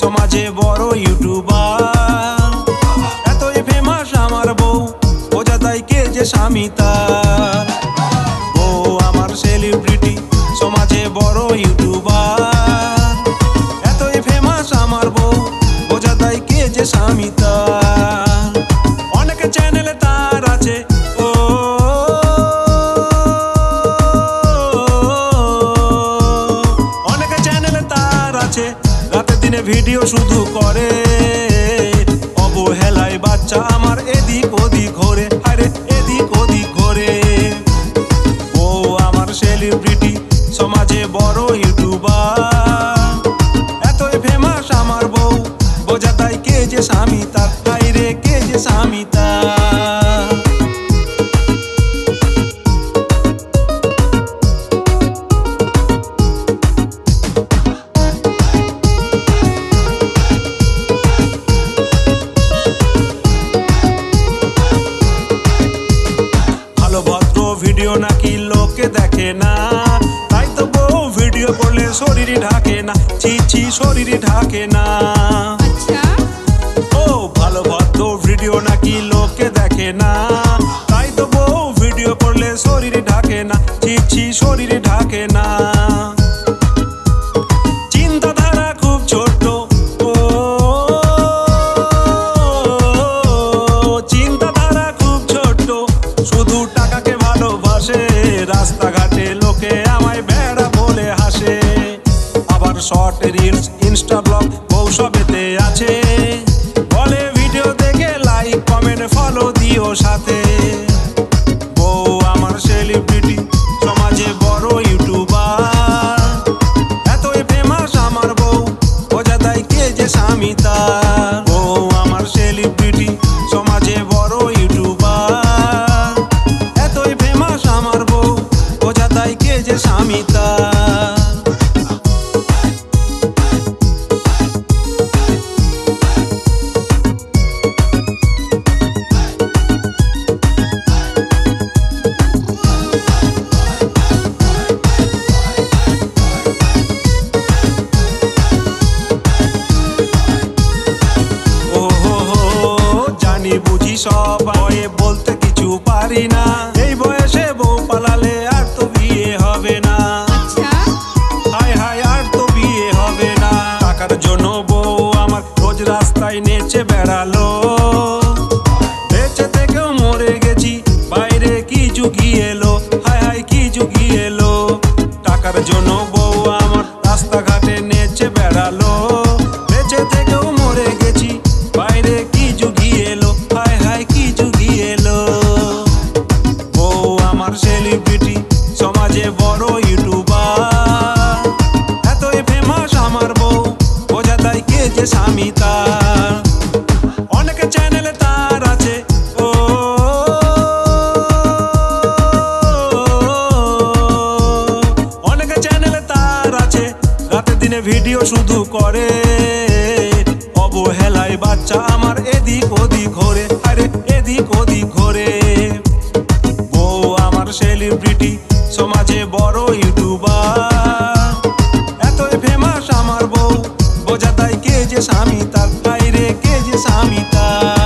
সমাজে বড় ইউটিউবার। এতই ফেমাস আমার বউ, বোঝা যায় কে যে স্বামী তার। বউ আমার সেলিব্রিটি, সমাজে বড় ইউটিউবার। এতই ফেমাস আমার বউ, বোঝা যায় কে যে স্বামী তার। অনেক চ্যানেলে তার আছে, অনেক চ্যানেলে তার আছে, রাতে দিনে ভিডিও শুধু করে। অবহেলায় বাচ্চা আমার এদিক ওদিক ঘোরে, আরে এদিক ওদিক ঘোরে। ও আমার সেলিব্রিটি, সমাজে বড় ইউটিউবার। এতই ফেমাস আমার বউ, বোঝা যায় কে যে স্বামী তার, আইরে কে যে স্বামী তার। ভিডিও নাকি লোকে দেখে না, তাই তো বউ ভিডিও করলে শরীরই ঢাকে না, ছি ছি শরীরই ঢাকে না। ও ভালো ভদ্র ভিডিও নাকি লোকে দেখে না, তাই তো বউ ভিডিও করলে শরীরই ঢাকে না, ছি ছি শরীরই ঢাকে না। চিন্তাধারা খুব ছোট, চিন্তাধারা খুব ছোট, শুধু টাকাকে ভালোবাসে। রাস্তাঘাটে লোকে আমায় বেড়া বলে হাসে, আবার শর্ট রিলস ইনস্টা ব্লগ বউ সবেতে আছে। বলে ভিডিও দেখে লাইক কমেন্ট ফলো দিও সাথে। বউ আমার সেলিব্রিটি, সমাজে বড় ইউটিউবার। এতই ফেমাস আমার বউ, বোঝা যায় কে যে স্বামী তার। বউ আমার সেলিব্রিটি, সমাজে বড় ইউটিউবার। এতই ফেমাস আমার বউ, বোঝা যায় কে যে স্বামী তার। বুঝি সব বয়ে বলতে কিছু পারি না, এই বয়সে বউ পালালে আর তো বিয়ে হবে না। হায় হায় আর তো বিয়ে হবে না। টাকার জন্য বউ আমার রোজ রাস্তায় নেচে বেড়ালো, বেঁচে থেকেও মরে গেছি, বাইরে কি যুগি এলো, হায় হায় কি যুগি এলো। টাকার জন্য বউ আমার রাস্তাঘাটে নেচে বেড়ালো, বেঁচে থেকেও মরে গেছি, বাইরে কি যুগি এলো, হায় হায় কি যুগি এলো। বউ আমার সেলিব্রিটি, সমাজে বড় ইউটিউবার। এতই ফেমাস আমার বউ, বোঝা যায় কে যে স্বামী তার। অনেক চ্যানেলে তার আছে, অনেক চ্যানেলে তার আছে, রাতে দিনে ভিডিও শুধু করে। অবহেলায় বাচ্চা আমার এদিক ওদিক ঘোরে, আরে এদিক ওদিক ঘোরে। বউ আমার সেলিব্রিটি, সমাজে বড় ইউটিউবার। এতই ফেমাস আমার বউ, বোঝা যায় কে যে স্বামী তার, আইরে কে যে স্বামী তার।